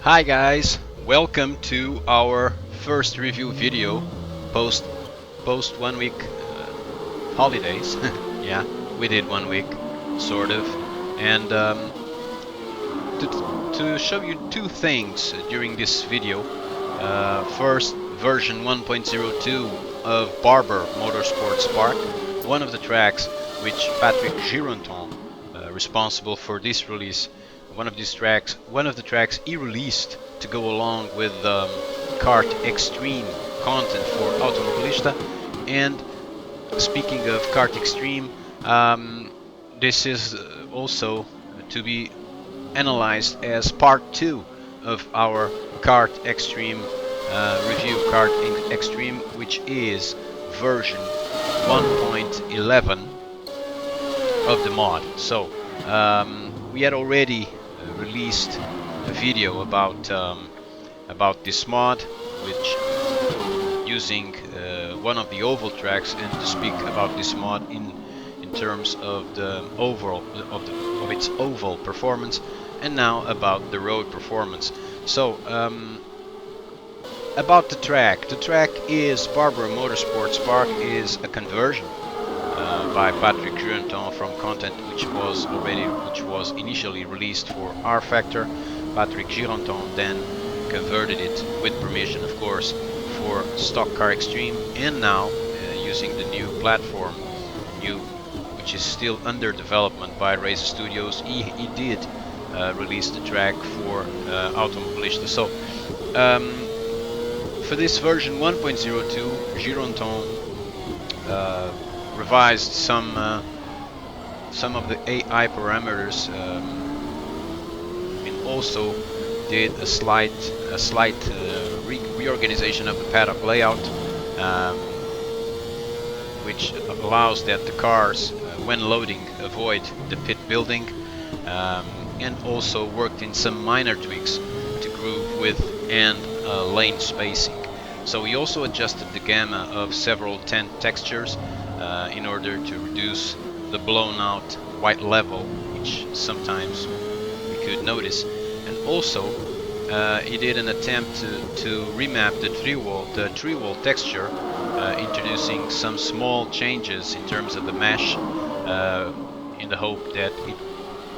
Hi guys, welcome to our first review video post 1 week holidays. Yeah, we did 1 week, sort of, and to show you two things during this video. First, version 1.02 of Barber Motorsports Park, one of the tracks which Patrick Gironton, responsible for this release, one of the tracks he released to go along with kart extreme content for Automobilista. And speaking of kart extreme, this is also to be analyzed as part 2 of our kart extreme review, kart extreme, which is version 1.11 of the mod. So we had already released a video about this mod, which using one of the oval tracks, and to speak about this mod in terms of the overall of its oval performance, and now about the road performance. So about the track is Barber Motorsports Park is a conversion by Patrick Gironton from content which was initially released for R Factor. Patrick Gironton then converted it, with permission of course, for Stock Car Extreme, and now using the new platform, which is still under development by Racer Studios, he did release the track for Automobilista. So for this version 1.02, Gironton revised some of the AI parameters, and also did a slight reorganization of the paddock layout, which allows that the cars, when loading, avoid the pit building, and also worked in some minor tweaks to groove width and lane spacing. So we also adjusted the gamma of several tint textures in order to reduce the blown out white level, which sometimes we could notice. And also he did an attempt to remap the tree wall texture, introducing some small changes in terms of the mesh, in the hope that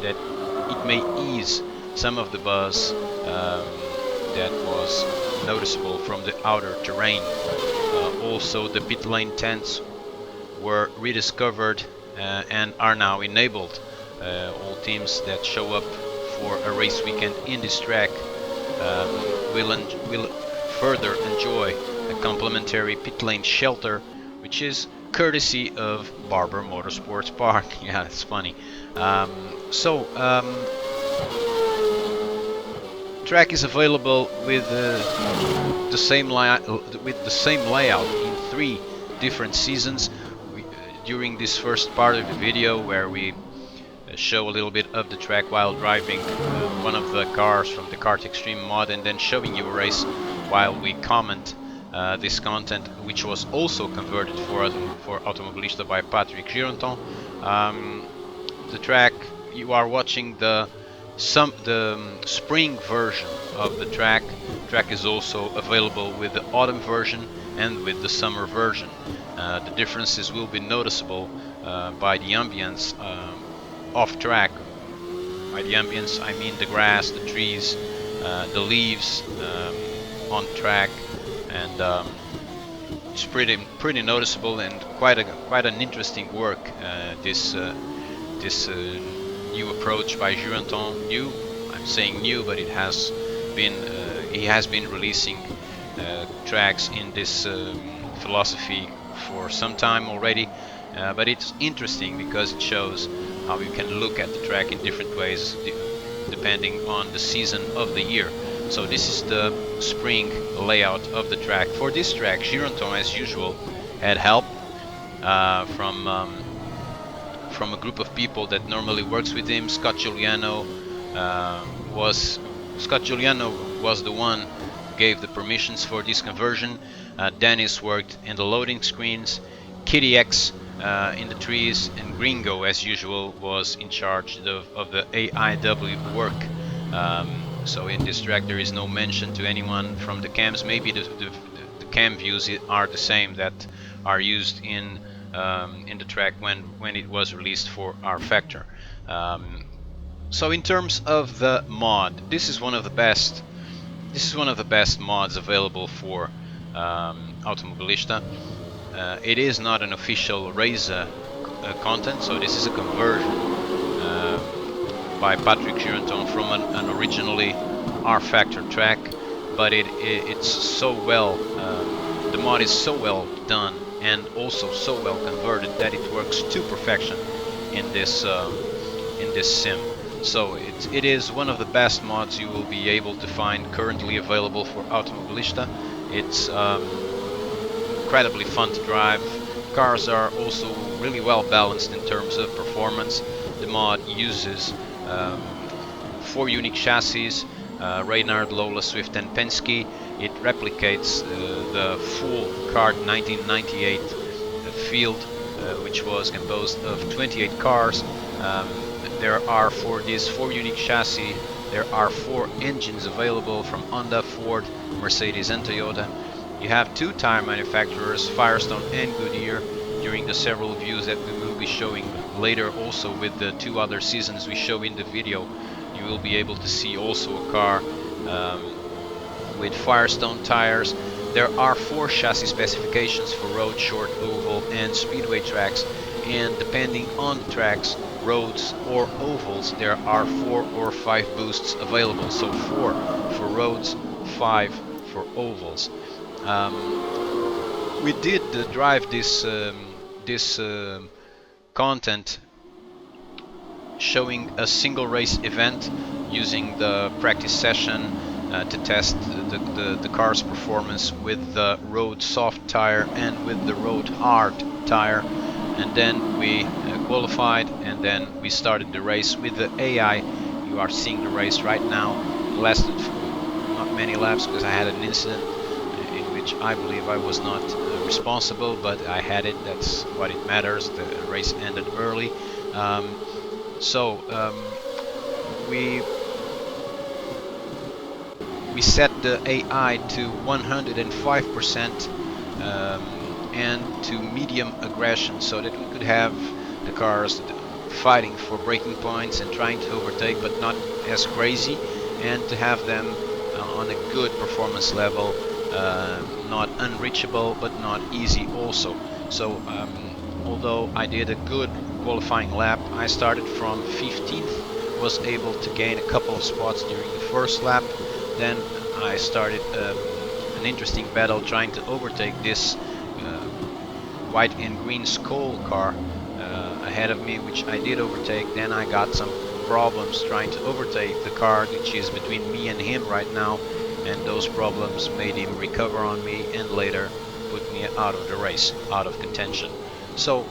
it may ease some of the buzz that was noticeable from the outer terrain. Also, the pit lane tents were rediscovered and are now enabled. All teams that show up for a race weekend in this track will further enjoy a complimentary pit lane shelter, which is courtesy of Barber Motorsports Park. Yeah, it's funny. Track is available with the same layout in 3 different seasons. During this first part of the video, where we show a little bit of the track while driving one of the cars from the Kart Extreme mod, and then showing you a race while we comment this content, which was also converted for Automobilista by Patrick Gironton. The track, you are watching the spring version of the track. Track is also available with the autumn version and with the summer version. The differences will be noticeable by the ambience off track. By the ambience, I mean the grass, the trees, the leaves on track, and it's pretty noticeable, and quite an interesting work. This new approach by Gironton. I'm saying new, but it has been he has been releasing tracks in this philosophy for some time already, but it's interesting because it shows how you can look at the track in different ways depending on the season of the year. So this is the spring layout of the track. For this track, Gironton, as usual, had help from a group of people that normally works with him. Scott Giuliano was the one who gave the permissions for this conversion. Dennis worked in the loading screens, Kitty X in the trees, and Gringo, as usual, was in charge of the AIW work. So in this track there is no mention to anyone from the cams. Maybe the cam views are the same that are used in the track when it was released for our factor. So in terms of the mod, this is one of the best. This is one of the best mods available for Automobilista. It is not an official race content, so this is a conversion by Patrick Gironton from an originally R-Factor track, but it's so well, the mod is so well done and also so well converted that it works to perfection in this sim. So it is one of the best mods you will be able to find currently available for Automobilista. It's incredibly fun to drive. Cars are also really well balanced in terms of performance. The mod uses 4 unique chassis, Reynard, Lola, Swift and Penske. It replicates the full kart 1998 field, which was composed of 28 cars. There are, for these 4 unique chassis, there are 4 engines available from Honda, Ford, Mercedes and Toyota. You have 2 tire manufacturers, Firestone and Goodyear. During the several views that we will be showing later, also with the 2 other seasons we show in the video, you will be able to see also a car with Firestone tires. There are 4 chassis specifications for road, short, oval and speedway tracks, and depending on the tracks, roads or ovals, there are 4 or 5 boosts available. So 4 for roads, 5 for ovals. We did drive this content showing a single race event using the practice session to test the car's performance with the road soft tire and with the road hard tire, and then we qualified, and then we started the race with the AI. You are seeing the race right now. It lasted not many laps because I had an incident in which I believe I was not responsible, but I had it. That's what it matters. The race ended early. We set the AI to 105% and to medium aggression, so that we could have the cars fighting for braking points and trying to overtake, but not as crazy, and to have them on a good performance level, not unreachable but not easy also. So although I did a good qualifying lap, I started from 15th, was able to gain a couple of spots during the first lap. Then I started an interesting battle trying to overtake this white and green Skoll car ahead of me, which I did overtake. Then I got some problems trying to overtake the car which is between me and him right now, and those problems made him recover on me and later put me out of the race, out of contention. So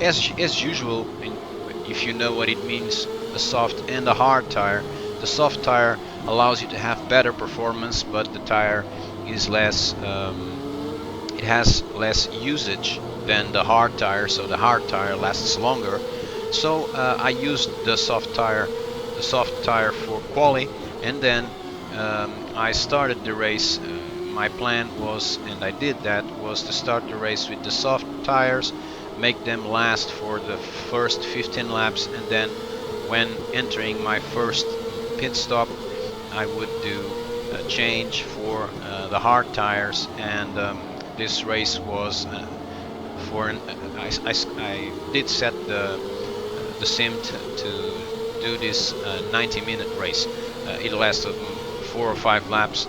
as usual, if you know what it means, a soft and a hard tire, the soft tire allows you to have better performance, but the tire is less, it has less usage than the hard tire, so the hard tire lasts longer. So I used the soft tire for quali, and then I started the race. My plan was, and I did that, was to start the race with the soft tires, make them last for the first 15 laps, and then when entering my first pit stop I would do a change for the hard tires. And this race was I did set the sim to do this 90-minute race. It lasted 4 or 5 laps,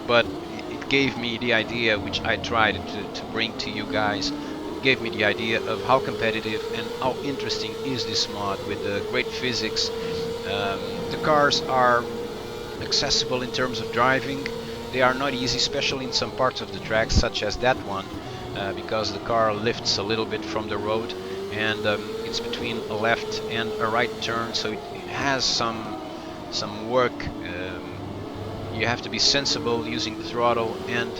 but it gave me the idea, which I tried to bring to you guys. It gave me the idea of how competitive and how interesting is this mod with the great physics. The cars are accessible in terms of driving. They are not easy, especially in some parts of the track, such as that one, because the car lifts a little bit from the road, and it's between a left and a right turn, so it has some work. You have to be sensible using the throttle and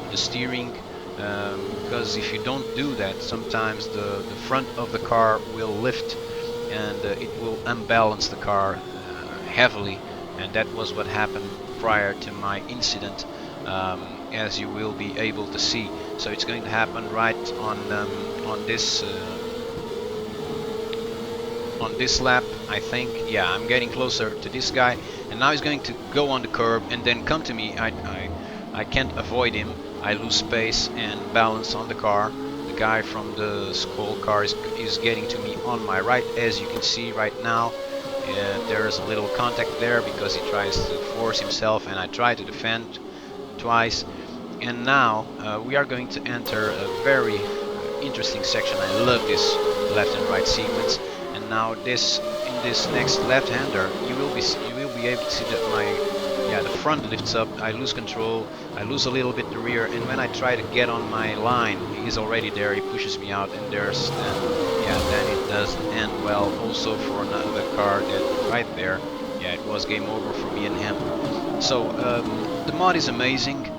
the steering, because if you don't do that, sometimes the front of the car will lift and it will unbalance the car heavily, and that was what happened prior to my incident, as you will be able to see. So it's going to happen right on this lap, I think. Yeah, I'm getting closer to this guy, and now he's going to go on the curb and then come to me. I can't avoid him. I lose space and balance on the car. The guy from the Skull car is getting to me on my right, as you can see right now. There's a little contact there because he tries to force himself, and I try to defend twice. And now we are going to enter a very interesting section. I love this left and right sequence. And now in this next left-hander, you will be able to see that the front lifts up. I lose control. I lose a little bit the rear, and when I try to get on my line, he's already there. He pushes me out, and then it doesn't end well. Also for another car that right there, yeah, it was game over for me and him. So the mod is amazing.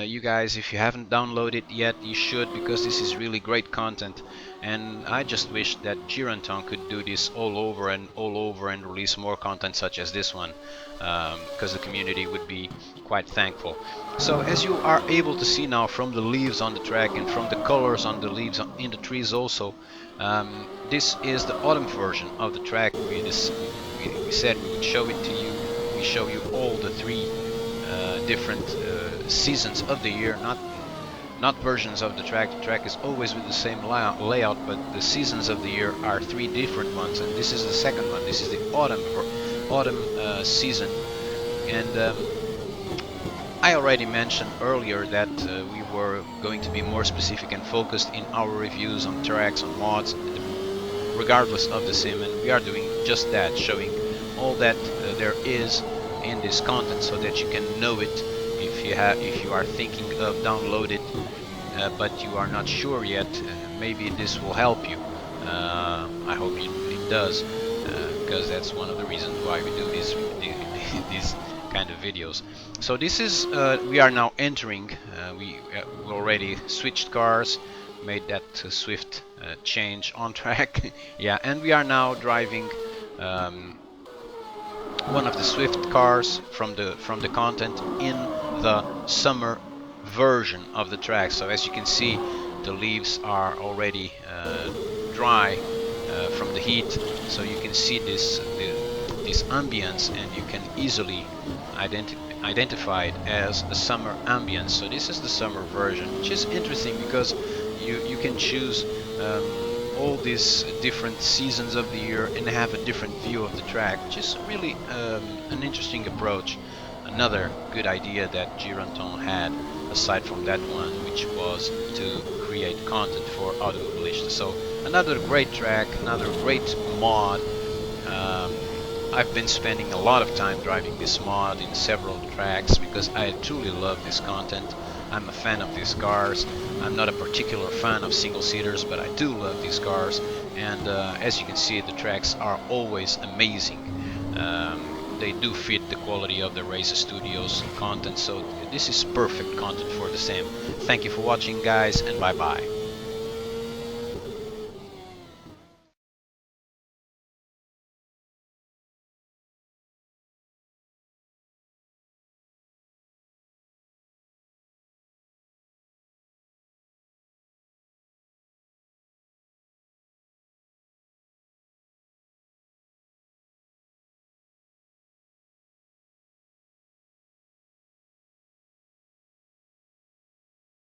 You guys, if you haven't downloaded it yet, you should, because this is really great content. And I just wish that Gironton could do this all over and release more content such as this one, because the community would be quite thankful. So as you are able to see now from the leaves on the track and from the colors on the leaves in the trees also, this is the autumn version of the track. We said we would show it to you. We show you all the three different seasons of the year, not versions of the track. The track is always with the same layout, but the seasons of the year are three different ones, and this is the second one. This is the autumn season. And I already mentioned earlier that we were going to be more specific and focused in our reviews on tracks, on mods, regardless of the sim, and we are doing just that, showing all that there is in this content, so that you can know it if you are thinking of download it, but you are not sure yet. Maybe this will help you. I hope it does, because that's one of the reasons why we do these kind of videos. So this is we are now entering. We already switched cars, made that swift change on track. Yeah, and we are now driving one of the Swift cars from the content in the summer version of the track. So as you can see, the leaves are already dry from the heat, so you can see this ambience, and you can easily identify it as a summer ambience. So this is the summer version, which is interesting because you can choose all these different seasons of the year and have a different view of the track, which is really an interesting approach. Another good idea that Gironton had, aside from that one, which was to create content for AUTOMOBILISTA. So another great track, another great mod. I've been spending a lot of time driving this mod in several tracks because I truly love this content. I'm a fan of these cars. I'm not a particular fan of single-seaters, but I do love these cars. And as you can see, the tracks are always amazing. They do fit the quality of the Racer Studios content, so this is perfect content for the sim. Thank you for watching, guys, and bye-bye.